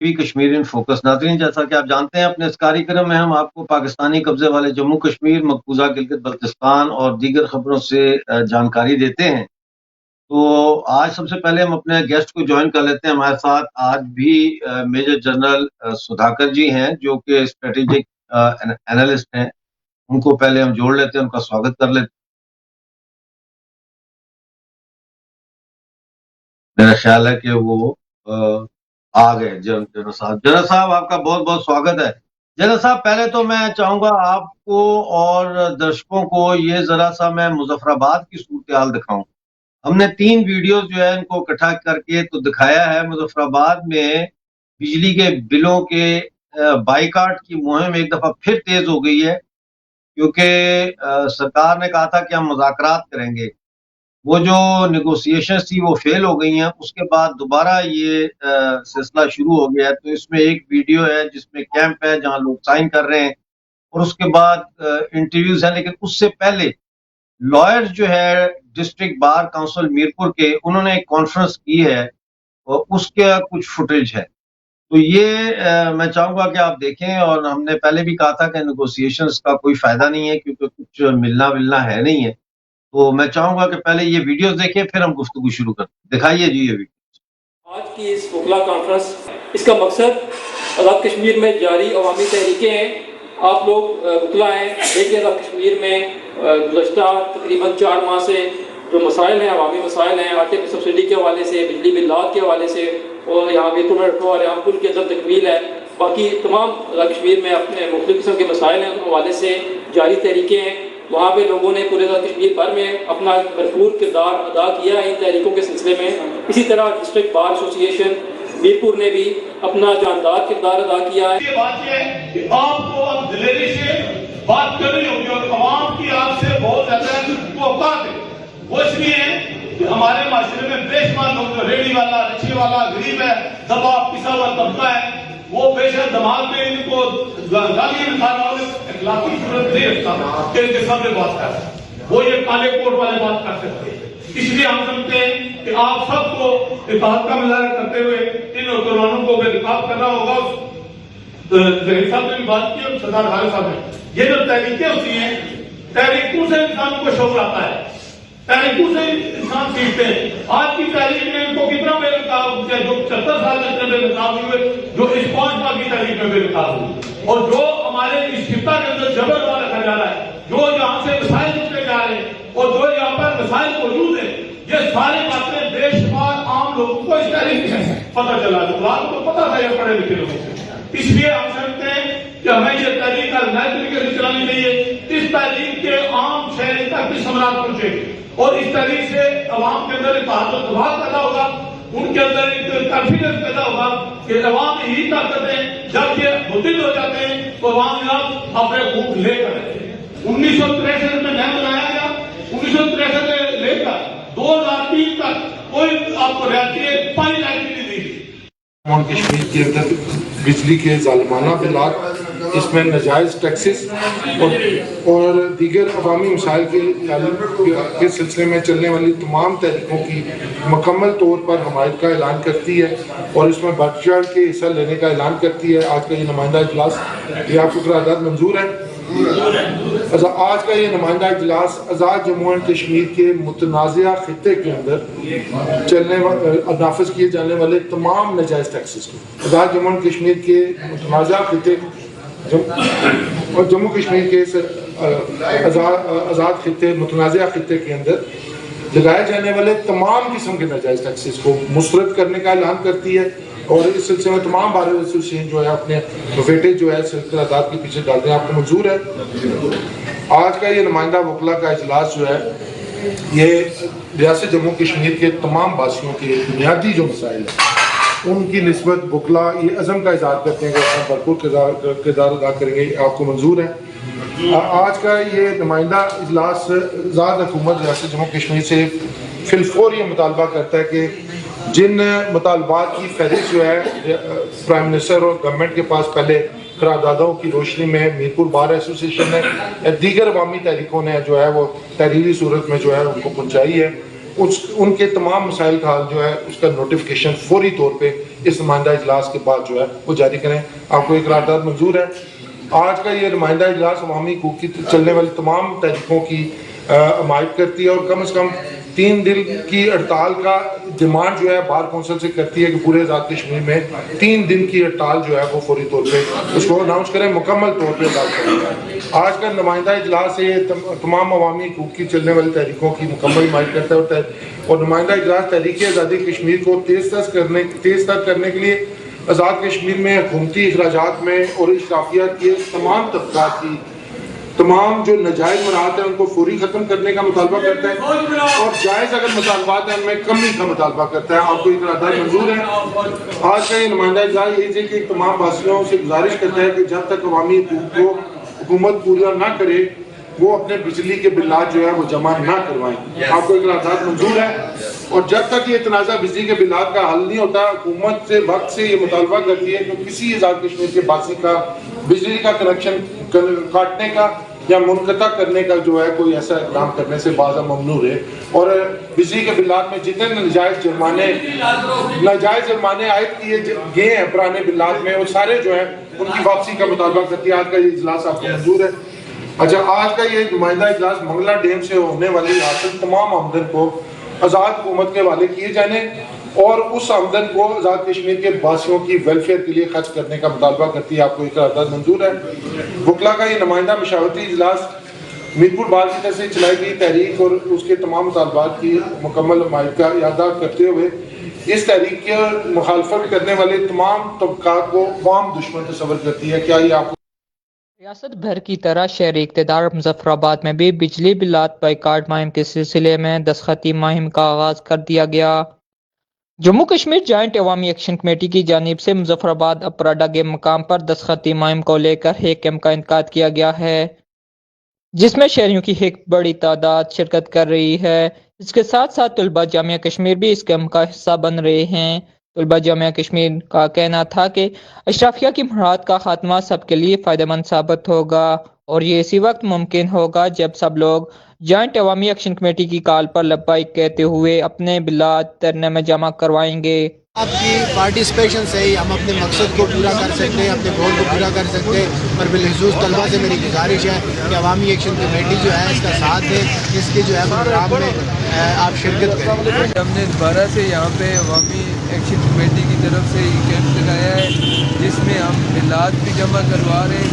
भी Kashmir in focus. नाज़रीन, जैसा कि आप जानते हैं, अपने इस कार्यक्रम में हम आपको पाकिस्तानी कब्जे वाले जम्मू कश्मीर, मकबूजा गिलगित बल्तिस्तान और दीगर खबरों से जानकारी देते हैं। तो आज सबसे पहले हम अपने गेस्ट को ज्वाइन कर लेते हैं। हमारे साथ आज भी मेजर जनरल सुधाकर जी हैं, जो कि स्ट्रेटेजिक एनालिस्ट हैं। उनको पहले हम जोड़ लेते हैं, उनका स्वागत कर लेते हैं। मेरा ख्याल है कि वो आ गए। जनरल साहब, आपका बहुत बहुत स्वागत है। जनरल साहब, पहले तो मैं चाहूंगा आपको और दर्शकों को ये जरा सा मैं मुजफ्फराबाद की सूरत हाल दिखाऊं। हमने 3 वीडियोस जो है इनको इकट्ठा करके तो दिखाया है। मुजफ्फराबाद में बिजली के बिलों के बाइकाट की मुहिम एक दफा फिर तेज हो गई है, क्योंकि सरकार ने कहा था कि हम मुज़ाकरात करेंगे। वो जो नेगोशिएशंस थी वो फेल हो गई हैं। उसके बाद दोबारा ये सिलसिला शुरू हो गया है। तो इसमें एक वीडियो है जिसमें कैंप है जहां लोग साइन कर रहे हैं, और उसके बाद इंटरव्यूज हैं। लेकिन उससे पहले लॉयर्स जो है डिस्ट्रिक्ट बार काउंसिल मीरपुर के, उन्होंने एक कॉन्फ्रेंस की है और उसका कुछ फुटेज है। तो ये मैं चाहूंगा कि आप देखें। और हमने पहले भी कहा था कि नेगोशिएशंस का कोई फायदा नहीं है, क्योंकि कुछ मिलना विलना है नहीं है। तो मैं चाहूंगा कि पहले ये वीडियोस देखें, फिर हम गुफ्तगू शुरू करते हैं। दिखाइए जी ये वीडियो। आज की इस वकला कॉन्फ्रेंस, इसका मकसद आज़ाद कश्मीर में जारी अवामी तहरीकें हैं। आप लोग वकला हैं, देखिए आज़ाद कश्मीर में गुज़श्ता तकरीबन 4 माह से जो मसाइल हैं, अवामी मसाइल हैं, आटे की सब्सिडी के हवाले से, बिजली बिल्लात के हवाले से, और यहाँ बेतुल और यहाँ पुल के अंदर तकमील है, बाकी तमाम आज़ाद कश्मीर में अपने मुख्तलिफ किस्म के मसाइल हैं, उन हवाले से जारी तहरीकें हैं। वहाँ पे लोगों ने पूरे कश्मीर भर में अपना भरपूर किरदार अदा किया इन तहरीकों के सिलसिले में। इसी तरह डिस्ट्रिक्ट बार एसोसिएशन मीरपुर ने भी अपना जानदार किरदार अदा किया है। ये बात है कि आपको अब दिलेरी से बात करनी होगी, और अवाम की आपसे बहुत ज्यादा औकात है। वो इसलिए है कि हमारे माशरे में बेशुमार लोग, जो रेडी वाला, रिक्शे वाला, गरीब है, दबा पिसा हुआ तबका है, वो बेशक दिमाग में इनको गाली निकालना और इखलाकी सूरत नहीं रखता कि इनके सामने बात कर, वो ये काले कोट वाले बात कर सकते हैं। इसलिए हम समझते हैं कि आप सबको इत्तेहाद का मुजाहरा करते हुए इन नौजवानों को बेनकाब करना होगा। जहीर साहब ने भी बात की और सरदार खालिद साहब ने, ये जो तहरीकें होती हैं, तहरीकों से इंसान को शौक आता है, तहरीकों से इंसान सीखते हैं। आज की तहरीक ने इनको कितना बेनकाब किया, जो 70 साल तक बेनकाब हुए, जो इस 5 माह की तहरीक में बेनकाब हुई, और जो हमारे इस खिता के अंदर जबर वाला रखा जा रहा है, जो यहाँ से मिसाइल निकले जा रहे हैं और जो यहाँ पर मिसाइल मौजूद है, ये सारी बातें बेशुमार आम लोगों को इस तहरीक से पता चला। तो पता था ये पढ़े लिखे लोगों को। इसलिए हम समझते हैं कि हमें ये तहरीक नए तरीके से चलानी चाहिए। इस तहरीक के आम शहरी तक की समरात पहुंचेगी, और इस तहरीक से अवाम के अंदर इत्तेहाद और दबाव पैदा होगा, उनके अंदर एक कॉन्फिडेंस पैदा होगा कि अवाम ही ताकत है। जब ये मुद्दे हो जाते हैं तो अवाम अपने भूख लेकर 1963 में नया बनाया गया, 1963 से लेकर 2003 तक कोई आपको रियायती पानी नहीं दी। कश्मीर के अंदर बिजली के जालिमाना बिलात, इसमें नाजायज़ टैक्सेस और दीगर अवामी मसाइल के सिलसिले में चलने वाली तमाम तहरीकों की मुकम्मल तौर पर हमायत का ऐलान करती है, और इसमें बढ़ चढ़ के हिस्सा लेने का ऐलान करती है। आज का ये नुमाइंदा इजलास, ये आपको करारदाद मंजूर है। आज का ये नुमाइंदा इजलास आज़ाद जम्मू एंड कश्मीर के मुतनाज़ा खित्ते के अंदर चलने नाफिज किए जाने वाले तमाम नाजायज़ टैक्सेस को, आज़ाद जम्मू एंड कश्मीर के मुतनाज़ा खित्ते और जम्मू कश्मीर के आज़ाद खित्ते, मुतनाज़ा खित्ते के अंदर लगाए जाने वाले तमाम किस्म के नाजायज़ टैक्सेस को मुस्तरद करने का ऐलान करती है। और इस सिलसिले में तमाम बार एसोसिएशन जो है अपने वेटेज जो है सरकार के पीछे डालते हैं। आपको मंजूर है। आज का ये नुमाइंदा वकला का इजलास जो है, ये रियासत जम्मू कश्मीर के तमाम वासियों के बुनियादी जो मसाइल हैं उनकी निस्बत वकला ये अज़म का इज़हार करते हैं कि अपना भरपूर किरदार अदा करेंगे। आपको मंजूर है। आज का ये नुमाइंदा इजलास आज़ाद हुकूमत रियासत जम्मू कश्मीर से फिलफौर ये मुतालबा करता है कि जिन मुतालबात की फहरिस्त जो है प्राइम मिनिस्टर और गवर्नमेंट के पास पहले करारदादों की रोशनी में मीरपुर बार एसोसिएशन ने या दीगर अवामी तहरीकों ने जो है वो तहरीरी सूरत में जो है उनको पहुँचाई है, उनके तमाम मसाइल का हल जो है उसका नोटिफिकेशन फौरी तौर पे इस नुमाइंदा इजलास के बाद जो है वो जारी करें। आपको एक करारदाद मंजूर है। आज का ये नुमाइंदा इजलास अवामी हकूक़ की चलने वाली तमाम तहरीकों की हमायत करती है और कम से कम 3 दिन की हड़ताल का डिमांड जो है बार कौंसिल से करती है कि पूरे आज़ाद कश्मीर में 3 दिन की हड़ताल जो है वो फौरी तौर पे उसको अनाउंस करें, मुकम्मल तौर पे अदा करें। आज का नुमाइंदा इजलास से तमाम अवामी हकूक़ की चलने वाली तहरीकों की मुकम्मल हिमायत करता है और नुमाइंदा इजलास तहरीक आज़ादी कश्मीर को तेज़ तर करने के लिए आज़ाद कश्मीर में हुकूमती अखराजात में और इशराफियात के तमाम तबकात की तमाम जो नाजायज़ मराहत है उनको फौरी ख़त्म करने का मुतालबा करता है और जायज़ अगर मुतालबात हैं उनमें कमी का मुतालबा करता है। आपको एक करारदाद मंजूर है। आज का ये नुमाइंदा इजलास यही है कि तमाम वासियों से गुजारिश करता है कि जब तक अवामी हकूक़ को हुकूमत पूरा ना करे वो अपने बिजली के बिल्लात जो है वो जमा ना करवाएं। आपको एक करारदाद मंजूर है और जब तक ये तनाज़ा बिजली के बिल्लात का हल नहीं होता हुकूमत से वक्त से ये मुतालबा करती है कि किसी आज़ाद कश्मीर के बासी का बिजली का कनेक्शन काटने का या मुनक़ता करने का जो है कोई ऐसा इक़दाम करने से बाज़ा ममनू है और बिजली के बिल्लात में जितने नाजायज़ जुर्माने आयद किए गए हैं पुराने बिल्लात में वो सारे जो है उनकी वापसी का मुतालबा करती है। आज का ये इजलास आपको मंजूर है। अच्छा, आज का ये नुमाइंदा इजलास मंगला डैम से होने वाली हासिल तमाम आमदन को आज़ाद हुकूमत के हवाले किए जाने और उस आमदन को आज़ाद कश्मीर के वासियों की वेलफेयर के लिए खर्च करने का मुतालबा करती है। आपको एक करारदाद मंजूर है। वकला का ये नुमाइंदा मशावरती इजलास मीरपुर बार की तरफ से चलाई गई तहरीक और उसके तमाम मुतालबात की मुकम्मल हमायत का इरादा करते हुए इस तहरीक की मुखालफत करने वाले तमाम तबकात को वाम दुश्मन तस्वर करती है। क्या ये आपको रियासत भर की तरह शहर इक़्तिदार मुजफ्फराबाद में भी बिजली बिलात बाइकाट मुहिम के सिलसिले में दस्तखती मुहिम का आगाज कर दिया गया। Jammu Kashmir joint Awami action committee की जानिब से मुजफ्फराबाद अपराडा के मकाम पर दस्तखती मुहिम को लेकर एक कैंप का इनेकाद किया गया है जिसमें शहरियों की एक बड़ी तादाद शिरकत कर रही है। इसके साथ साथ तलबा जामिया कश्मीर भी इस कैंप का हिस्सा बन रहे हैं। तलबा जामिया कश्मीर का कहना था कि अशराफिया की मुराद का खात्मा सबके लिए फ़ायदेमंद साबित होगा और ये इसी वक्त मुमकिन होगा जब सब लोग जॉइंट अवामी एक्शन कमेटी की कॉल पर लब्बाइक कहते हुए अपने बिलात धरने में जमा करवाएंगे। आपकी पार्टिसिपेशन से ही हम अपने मकसद को पूरा कर सकते हैं, अपने गोल को पूरा कर सकते हैं। और बिलखसूस तलबा से मेरी गुजारिश है कि अवामी एक्शन कमेटी जो है इसका साथ दें, इसकी जो है प्रोग्राम में आप शिरकत करें। हमने दोबारा से यहाँ पे अवामी एक्शन कमेटी की तरफ से ये कैंप लगाया है जिसमें हम बिलात भी जमा करवा रहे हैं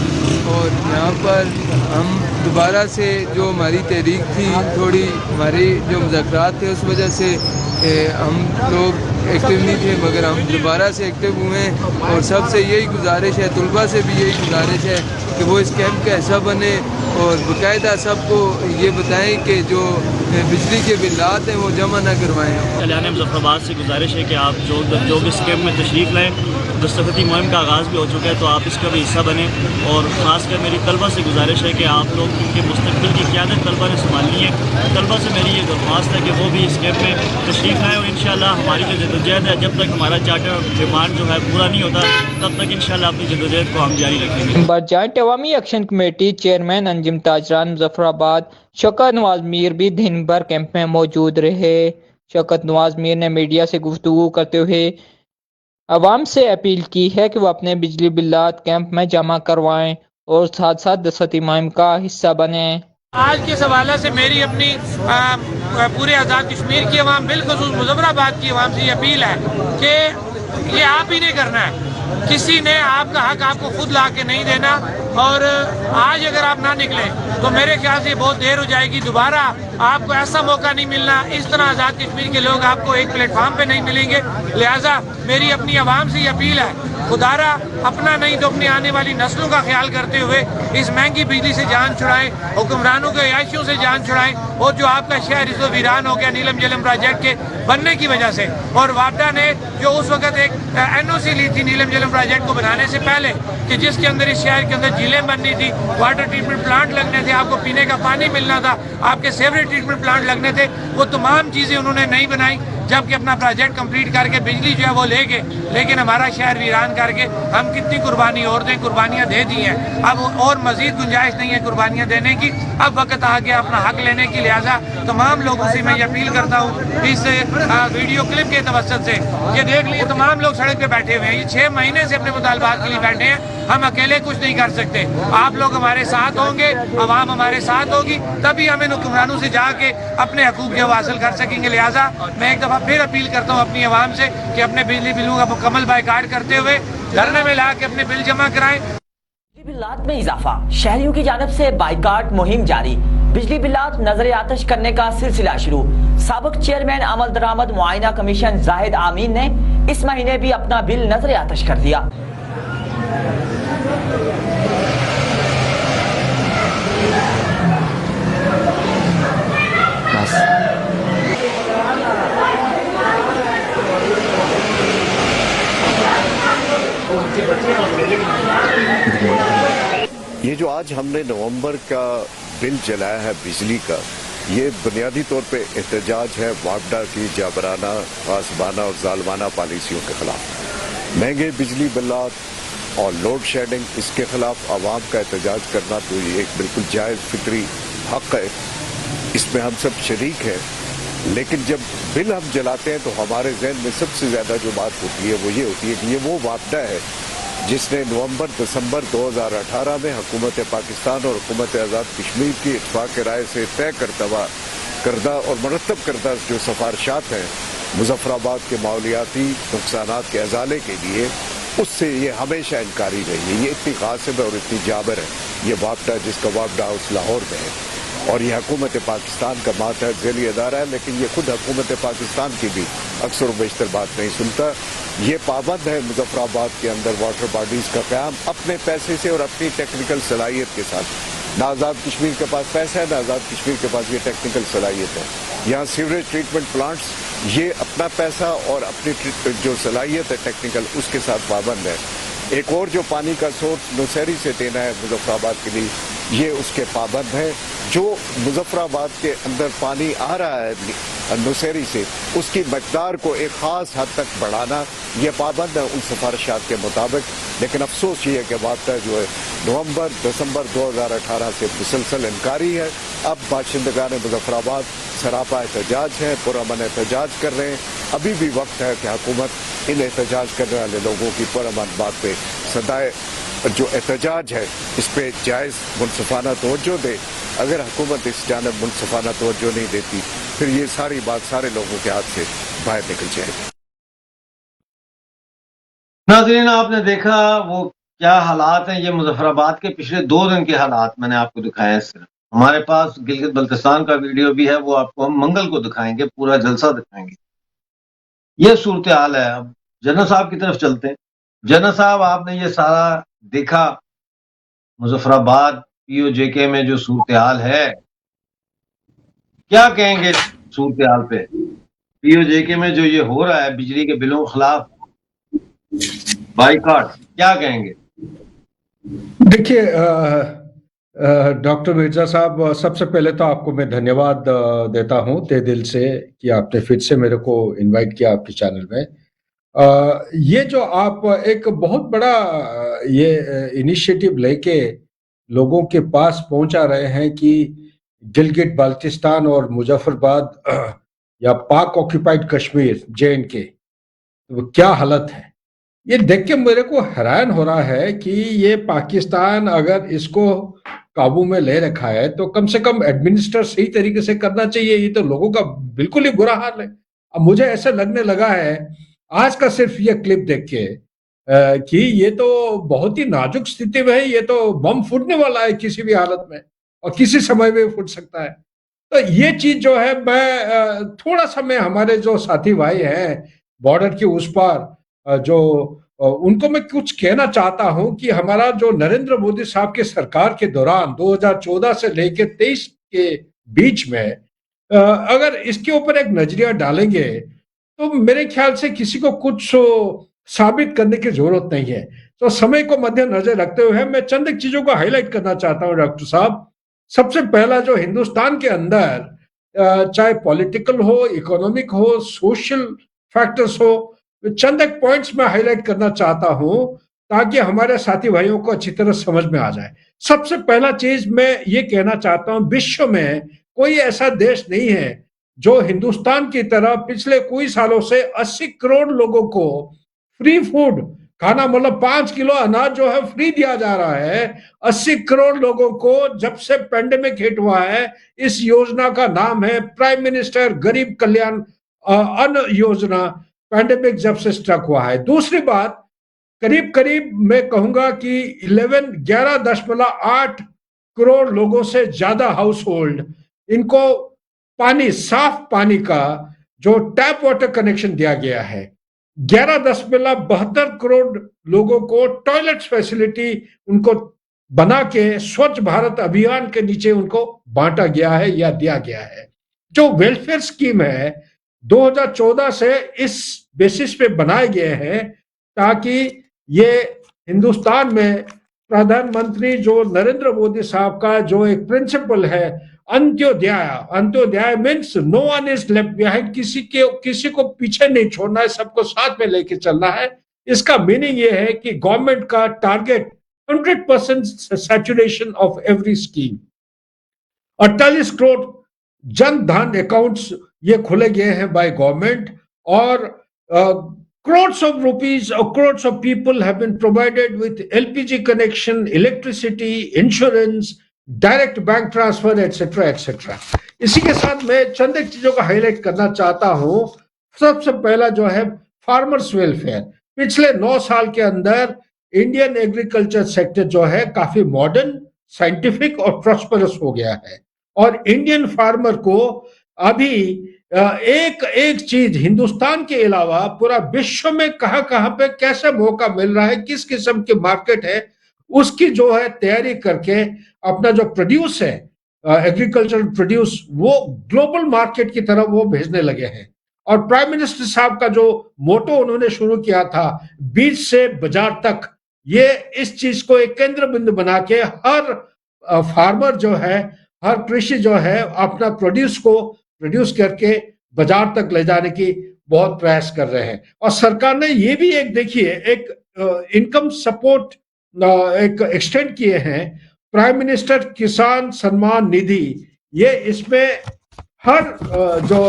और यहाँ पर हम दोबारा से जो हमारी तहरीक थी थोड़ी हमारी जो मुज़ाकरात थे उस वजह से हम लोग एक्टिव नहीं थे मगर हम दोबारा से एक्टिव हुए हैं और सबसे यही गुजारिश है, तलबा से भी यही गुजारिश है कि वो इस कैंप का हिस्सा बने और बाकायदा सबको ये बताएं कि जो बिजली के बिलात हैं वो जमा ना करवाएं। कल्याण मुजफ्फराबाद से गुजारिश है कि आप जो इस कैंप में तशरीफ़ लाएँ। दस्तखती मुहिम का आगाज़ भी हो चुका है तो आप इसका भी हिस्सा बने और ख़ासकर मेरी तलबा से गुजारिश है कि आप लोग क्योंकि मुस्तक़बिल की क़यादत तलबा ने संभालनी है, तलबा से मेरी ये दरख्वास्त है कि वो भी इस कैंप में तशरीफ़ लाएँ और इंशाअल्लाह हमारी जो जद्दोजहद है जब तक हमारा चार्टर डिमांड जो है पूरा नहीं होता तब तक इंशाअल्लाह अपनी जद्दोजहद को हम जारी रखेंगे। Joint Awami action committee chairman Anjum Tajran Muzaffarabad Shaukat Nawaz Mir भी दिन भर कैंप में मौजूद रहे। शौकत नवाज मीर ने मीडिया से गुफ्तगू करते हुए अवाम से अपील की है कि वो अपने बिजली बिलात कैंप में जमा करवाएं और साथ साथ दस्तखती मुहिम का हिस्सा बने। आज के हवाले से मेरी अपनी पूरे आज़ाद कश्मीर की अवाम बिलखुसूस मुजफ्फराबाद की अवाम से ये अपील है कि ये आप ही नहीं करना है, किसी ने आपका हक आपको खुद ला के नहीं देना और आज अगर आप ना निकले तो मेरे ख्याल से बहुत देर हो जाएगी, दोबारा आपको ऐसा मौका नहीं मिलना। इस तरह आज़ाद कश्मीर के लोग आपको एक प्लेटफॉर्म पे नहीं मिलेंगे। लिहाजा मेरी अपनी आवाम से ये अपील है, खुदारा अपना नहीं तो अपनी आने वाली नस्लों का ख्याल करते हुए इस महंगी बिजली से जान छुड़ाएं, हुक्मरानों के याशियों से जान छुड़ाएं और जो आपका शहर इस वीरान हो गया नीलम झेलम प्रोजेक्ट के बनने की वजह से। और वापडा ने जो उस वक्त एक NOC ली थी नीलम झेलम प्रोजेक्ट को बनाने से पहले कि जिसके अंदर इस शहर के अंदर झीलें बननी थी, वाटर ट्रीटमेंट प्लांट लगने थे, आपको पीने का पानी मिलना था, आपके सेवरेज ट्रीटमेंट प्लांट लगने थे, वो तमाम चीज़ें उन्होंने नहीं बनाई। जबकि अपना प्रोजेक्ट कंप्लीट करके बिजली जो है वो ले गए, लेकिन हमारा शहर वीरान करके हम कितनी कुर्बानी और दें, कुर्बानियाँ दे दी हैं। अब और मजीद गुंजाइश नहीं है कुर्बानियाँ देने की, अब वक्त आ गया अपना हक लेने की। लिहाजा तमाम लोगों से मैं ये अपील करता हूँ इस वीडियो क्लिप के तवज्जुह से, ये देख लीजिए तमाम लोग सड़क पे बैठे हुए हैं, ये 6 महीने से अपने मुतालबात के लिए बैठे हैं। हम अकेले कुछ नहीं कर सकते, आप लोग हमारे साथ होंगे, अवाम हमारे साथ होगी, तभी हमें हुक्मरानों से जाके अपने हकूक जो हासिल कर सकेंगे। लिहाजा मैं एक दफ़ा फिर अपील करता हूँ अपनी अवाम से कि अपने बिजली बिलों का मुकम्मल बाइकाट करते हुए धरने में ला के अपने बिल जमा कराएं। बिजली बिलात में इजाफा, शहरियों की जानब से बाइकाट मुहिम जारी, बिजली बिलात नजर आतश करने का सिलसिला शुरू। साबिक चेयरमैन अमल दरामद मुआयना कमीशन जाहिद आमीन ने इस महीने भी अपना बिल नजर आतश कर दिया। ये जो आज हमने नवंबर का बिल जलाया है बिजली का, ये बुनियादी तौर पे एहतजाज है वापडा की जाबराना, आसमाना और जालमाना पॉलिसियों के खिलाफ। महंगे बिजली बिलात और लोड शेडिंग, इसके खिलाफ आवाम का एहतजाज करना तो ये एक बिल्कुल जायज़ फितरी हक है, इसमें हम सब शरीक हैं। लेकिन जब बिल हम जलाते हैं तो हमारे जहन में सबसे ज़्यादा जो बात होती है वो ये होती है कि ये वो वापडा है जिसने नवंबर-दिसंबर 2018 में हुकूमत पाकिस्तान और हुकूमत आज़ाद कश्मीर की इत्तफाक़ राय से तय करदा और मुरतब करदा जो सिफारिशात हैं मुजफ्फराबाद के माहौलियाती नुकसानात के अजाले के लिए, उससे ये हमेशा इनकारी रही है। ये इतनी कासिब है और इतनी जाबर है ये वापडा, जिसका वापडा हाउस लाहौर में है और ये हुकूमत पाकिस्तान का मातहत झेली अदारा है, लेकिन ये खुद हुकूमत पाकिस्तान की भी अक्सर बेशतर बात नहीं सुनता। ये पाबंद है मुजफ्फराबाद के अंदर वाटर बॉडीज का क़याम अपने पैसे से और अपनी टेक्निकल सलाहियत के साथ। ना आज़ाद कश्मीर के पास पैसा है, ना आज़ाद कश्मीर के पास ये टेक्निकल सलाहियत है। यहाँ सीवरेज ट्रीटमेंट प्लांट्स ये अपना पैसा और अपनी जो सलाहियत है टेक्निकल, उसके साथ पाबंद है। एक और जो पानी का सोर्स नौशहरी से देना है मुजफ्फराबाद के लिए, ये उसके पाबंद है। जो मुजफ्फराबाद के अंदर पानी आ रहा है नौशहरी से, उसकी मकदार को एक ख़ास हद तक बढ़ाना, ये पाबंद है उन सिफारिशात के मुताबिक। लेकिन अफसोस ये है कि वापडा जो है नवंबर-दिसंबर 2018 से मुसलसल इनकारी है। अब बाशिंदगान मुजफ्फराबाद सरापा एहतजाज है, पुरअमन एहतजाज कर रहे हैं। अभी भी वक्त है कि हुकूमत इन एहतजाज करने वाले लोगों की पुरअमन बात पे सदाए जो एहतजाज है इस पे जायज़ मुनसिफाना तवज्जो दे। अगर हुकूमत इस जानब मुनसिफाना तवज्जो नहीं देती, फिर ये सारी बात सारे लोगों के हाथ से बाहर निकल जाएगी। नाज़रीन, आपने देखा वो क्या हालात हैं। ये मुजफ्फराबाद के पिछले 2 दिन के हालात मैंने आपको दिखाए हैं। सिर्फ हमारे पास गिलगित बल्तिस्तान का वीडियो भी है, वो आपको हम मंगल को दिखाएंगे, पूरा जलसा दिखाएंगे। ये सूरत हाल है। अब जनरल साहब की तरफ चलते हैं। जनरल साहब, आपने ये सारा देखा मुजफ्फराबाद POJK में जो सूरत हाल है, क्या कहेंगे सूरत हाल पे? POJK में जो ये हो रहा है बिजली के बिलों के खिलाफ बाइकाट, क्या कहेंगे? देखिए डॉक्टर मिर्जा साहब, सबसे पहले तो आपको मैं धन्यवाद देता हूं तहे दिल से कि आपने फिर से मेरे को इनवाइट किया आपके चैनल में। ये जो आप एक बहुत बड़ा ये इनिशिएटिव लेके लोगों के पास पहुंचा रहे हैं कि गिलगित बाल्टिस्तान और मुजफ्फराबाद या पाक ऑक्यूपाइड कश्मीर JNK, तो क्या हालत है, ये देख के मेरे को हैरान हो रहा है कि ये पाकिस्तान अगर इसको काबू में ले रखा है तो कम से कम एडमिनिस्टर सही तरीके से करना चाहिए। ये तो लोगों का बिल्कुल ही बुरा हाल है। अब मुझे ऐसा लगने लगा है आज का सिर्फ ये क्लिप देख के कि ये तो बहुत ही नाजुक स्थिति में है, ये तो बम फूटने वाला है किसी भी हालत में और किसी समय में फूट सकता है। तो ये चीज जो है, मैं थोड़ा सा मैं हमारे जो साथी भाई हैं बॉर्डर के उस पार, जो उनको मैं कुछ कहना चाहता हूं कि हमारा जो नरेंद्र मोदी साहब के सरकार के दौरान 2014 से लेकर 23 के बीच में अगर इसके ऊपर एक नजरिया डालेंगे तो मेरे ख्याल से किसी को कुछ साबित करने की जरूरत नहीं है। तो समय को मद्देनजर रखते हुए मैं चंद चीजों को हाईलाइट करना चाहता हूं डॉक्टर साहब। सबसे पहला, जो हिंदुस्तान के अंदर चाहे पॉलिटिकल हो, इकोनॉमिक हो, सोशल फैक्टर्स हो, चंद एक पॉइंट्स में हाईलाइट करना चाहता हूं ताकि हमारे साथी भाइयों को अच्छी तरह समझ में आ जाए। सबसे पहला चीज मैं ये कहना चाहता हूं, विश्व में कोई ऐसा देश नहीं है जो हिंदुस्तान की तरह पिछले कोई सालों से 80 करोड़ लोगों को फ्री फूड खाना, मतलब 5 किलो अनाज जो है फ्री दिया जा रहा है 80 करोड़ लोगों को जब से पेंडेमिक हिट हुआ है। इस योजना का नाम है प्राइम मिनिस्टर गरीब कल्याण अन्न योजना, पेंडेमिक जब से स्ट्रक हुआ है। दूसरी बात, करीब करीब मैं कहूंगा कि 11.8 करोड़ लोगों से ज्यादा हाउस होल्ड, इनको पानी, साफ पानी का जो टैप वाटर कनेक्शन दिया गया है। 11.72 करोड़ लोगों को टॉयलेट फैसिलिटी उनको बना के स्वच्छ भारत अभियान के नीचे उनको बांटा गया है या दिया गया है। जो वेलफेयर स्कीम है 2014 से इस बेसिस पे बनाए गए हैं ताकि ये हिंदुस्तान में प्रधानमंत्री जो नरेंद्र मोदी साहब का जो एक प्रिंसिपल है Antyodaya, Antyodaya means no one is left behind, किसी को पीछे नहीं छोड़ना है, सबको साथ में लेके चलना है। इसका मीनिंग ये है कि गवर्नमेंट का target 100% saturation of every scheme. 48 crore Jan Dhan accounts ये खोले गए हैं बाय गवर्नमेंट, और crores of rupees or crores of people have been provided with LPG connection, electricity, insurance, direct bank transfer etcetera etcetera. इसी के साथ मैं चंद एक चीजों को हाईलाइट करना चाहता हूं। सबसे पहला जो है फार्मर्स वेलफेयर। पिछले 9 साल के अंदर इंडियन एग्रीकल्चर सेक्टर जो है काफी मॉडर्न, साइंटिफिक और प्रॉस्परस हो गया है, और इंडियन फार्मर को अभी एक चीज हिंदुस्तान के अलावा पूरा विश्व में कहां पे कैसे मौका मिल रहा है, किस किस्म के मार्केट है, उसकी जो है तैयारी करके अपना जो प्रोड्यूस है एग्रीकल्चरल प्रोड्यूस वो ग्लोबल मार्केट की तरफ वो भेजने लगे हैं। और प्राइम मिनिस्टर साहब का जो मोटो उन्होंने शुरू किया था, बीज से बाजार तक, ये इस चीज को एक केंद्र बिंदु बना के हर फार्मर जो है, हर कृषि जो है अपना प्रोड्यूस को प्रोड्यूस करके बाजार तक ले जाने की बहुत प्रयास कर रहे हैं। और सरकार ने ये भी एक देखिए एक इनकम सपोर्ट एक एक्सटेंड किए हैं, प्राइम मिनिस्टर किसान सम्मान निधि। ये इसमें हर जो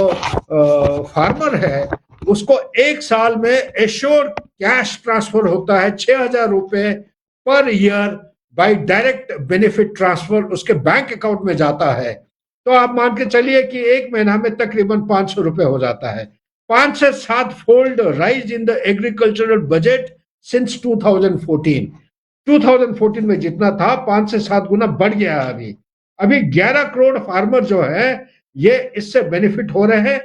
फार्मर है उसको 1 साल में एश्योर्ड कैश ट्रांसफर होता है 6,000 रुपए per year by direct benefit transfer उसके बैंक अकाउंट में जाता है। तो आप मान के चलिए कि 1 महीना में तकरीबन 500 रुपए हो जाता है। 5 से 7 fold rise in the agricultural budget since 2014 में जितना था 5 से 7 गुना बढ़ गया है। अभी 11 करोड़ फार्मर जो है ये इससे बेनिफिट हो रहे हैं।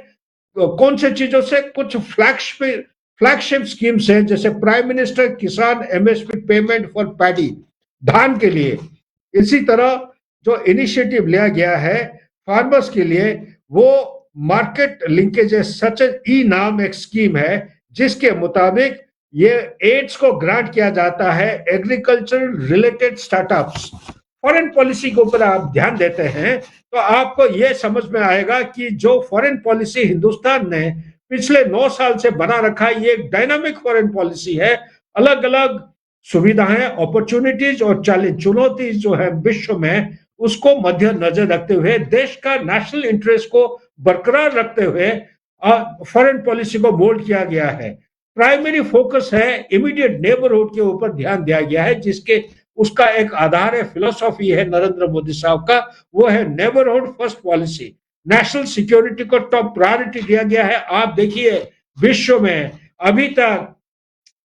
कौन से चीजों से? कुछ फ्लैगशिप स्कीम्स है, जैसे प्राइम मिनिस्टर किसान एमएसपी पेमेंट फॉर पैडी, धान के लिए। इसी तरह जो इनिशिएटिव लिया गया है फार्मर्स के लिए, वो मार्केट लिंकेज सच ई नाम एक स्कीम है जिसके मुताबिक ये एड्स को ग्रांट किया जाता है agriculture related startups. Foreign policy के ऊपर आप ध्यान देते हैं तो आपको ये समझ में आएगा कि जो फॉरेन पॉलिसी हिंदुस्तान ने पिछले 9 साल से बना रखा है, ये एक डायनामिक फॉरेन पॉलिसी है। अलग अलग सुविधाएं, अपॉर्चुनिटीज और चुनौती जो है विश्व में, उसको मध्य नजर रखते हुए, देश का नेशनल इंटरेस्ट को बरकरार रखते हुए फॉरेन पॉलिसी को मोल्ड किया गया है। प्राइमरी फोकस है इमीडिएट नेबरहुड के ऊपर ध्यान दिया गया है, जिसके उसका एक आधार है, फिलोसॉफी है नरेंद्र मोदी साहब का, वो है neighbourhood first policy. National security को टॉप प्रायोरिटी दिया गया है। आप देखिए विश्व में अभी तक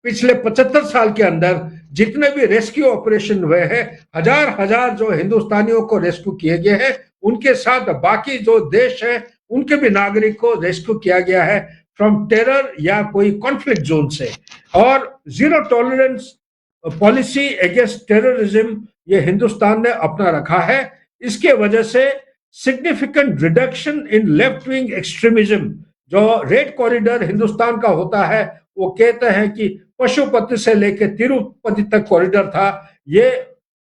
पिछले 75 साल के अंदर जितने भी रेस्क्यू ऑपरेशन हुए हैं, हजार जो हिंदुस्तानियों को रेस्क्यू किए गए हैं, उनके साथ बाकी जो देश है उनके भी नागरिक को रेस्क्यू किया गया है फ्रॉम टेरर या कोई कॉन्फ्लिक्ट जोन से। और zero tolerance policy against terrorism ये हिंदुस्तान ने अपना रखा है। इसके वजह से significant reduction in left wing extremism, जो रेड कॉरिडोर हिंदुस्तान का होता है, वो कहते हैं कि पशुपति से लेकर तिरुपति तक कॉरिडोर था, ये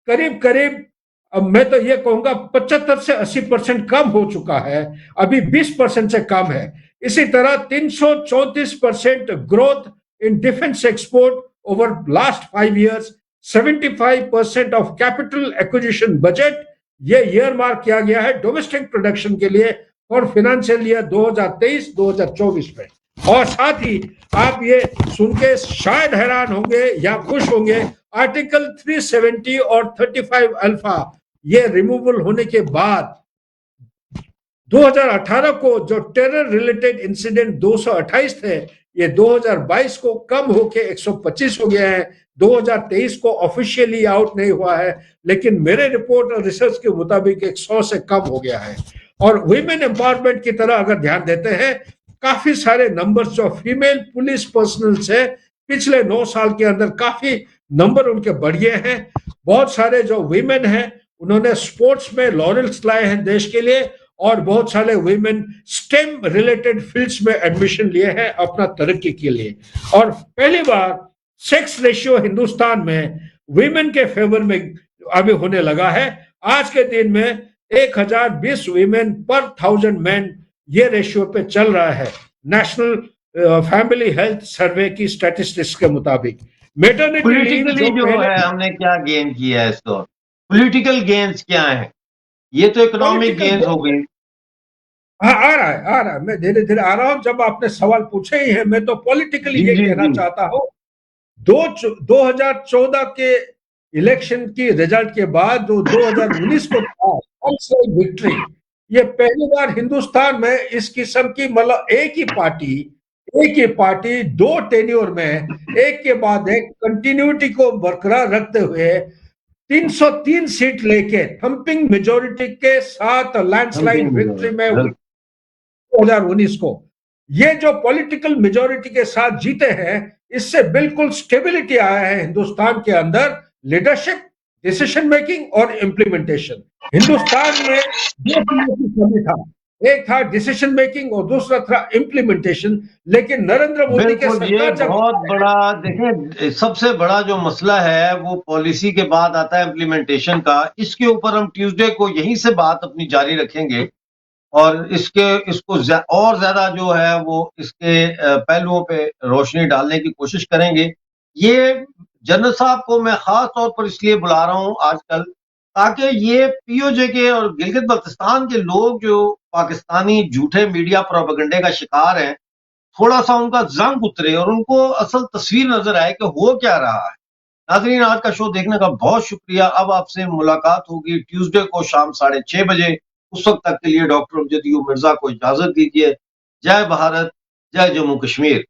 करीब अब मैं तो ये कहूंगा 75 से 80% कम हो चुका है, अभी 20% से कम है। इसी तरह 334% growth in defence export over last 5 years, 75% of capital acquisition budget ये ईयर मार्क किया गया है डोमेस्टिक प्रोडक्शन के लिए और फाइनेंशियल ईयर 2023-2024 में। और साथ ही आप ये सुन के शायद हैरान होंगे या खुश होंगे, आर्टिकल 370 और 35 अल्फा ये रिमूवल होने के बाद 2018 को जो टेरर रिलेटेड इंसिडेंट 228 थे, ये 2022 को कम होके 125 हो गया है। 2023 को ऑफिशियली आउट नहीं हुआ है, लेकिन मेरे रिपोर्ट और रिसर्च के मुताबिक 100 से कम हो गया है। और वुमेन एम्पावरमेंट की तरह अगर ध्यान देते हैं, काफी सारे नंबर्स जो फीमेल पुलिस पर्सनल से पिछले 9 साल के अंदर काफी नंबर उनके बढ़ गए हैं। बहुत सारे जो वीमेन हैं उन्होंने स्पोर्ट्स में लॉरेल्स लाए हैं देश के लिए, और बहुत सारे वीमेन स्टेम रिलेटेड फील्ड्स में एडमिशन लिए हैं अपना तरक्की के लिए। और पहली बार सेक्स रेशियो हिंदुस्तान में वीमेन के फेवर में अभी होने लगा है। आज के दिन में 1020 वीमेन पर 1000 मैन ये रेशियो पे चल रहा है नेशनल फैमिली हेल्थ सर्वे की स्टैटिस्टिक्स के मुताबिक। पॉलिटिकली जो है हमने क्या गेन किया है, इसको पॉलिटिकल गेन्स क्या है? ये तो इकोनॉमिक गेन्स हो गई। हाँ, आ रहा है, मैं धीरे धीरे आ रहा हूँ। जब आपने सवाल पूछे ही है, मैं तो पॉलिटिकली ये कहना चाहता हूँ, 2014 के इलेक्शन की रिजल्ट के बाद जो 2019 को विक्ट्री, ये पहली बार हिंदुस्तान में इस किस्म की, मतलब एक ही पार्टी 2 टेन्योर में एक के बाद एक कंटिन्यूटी को बरकरार रखते हुए 303 सीट लेके थंपिंग मेजोरिटी के साथ लैंडस्लाइड विक्ट्री में 2019 को, ये जो पॉलिटिकल मेजोरिटी के साथ जीते हैं, इससे बिल्कुल स्टेबिलिटी आया है हिंदुस्तान के अंदर, लीडरशिप, डिसीजन मेकिंग और इम्प्लीमेंटेशन। हिंदुस्तान में 2 चीजों की कमी था, एक था डिसीजन मेकिंग और दूसरा था इम्प्लीमेंटेशन। लेकिन नरेंद्र मोदी के सरकार जब बहुत बड़ा, देखिए सबसे बड़ा जो मसला है वो पॉलिसी के बाद आता है इम्प्लीमेंटेशन का। इसके ऊपर हम ट्यूसडे को यहीं से बात अपनी जारी रखेंगे और इसको और ज्यादा जो है वो इसके पहलुओं पे रोशनी डालने की कोशिश करेंगे। ये जनरल साहब को मैं खास तौर पर इसलिए बुला रहा हूं आजकल, ताकि ये पीओजे के और गिलगित बल्तिस्तान के लोग जो पाकिस्तानी झूठे मीडिया प्रोपेगेंडे का शिकार हैं, थोड़ा सा उनका जंग उतरे और उनको असल तस्वीर नजर आए कि हो क्या रहा है। नाज़रीन, आज का शो देखने का बहुत शुक्रिया। अब आपसे मुलाकात होगी ट्यूसडे को शाम 6:30 बजे। उस वक्त तक के लिए डॉक्टर अमजद अयूब मिर्जा को इजाजत दीजिए। जय भारत, जय जम्मू कश्मीर।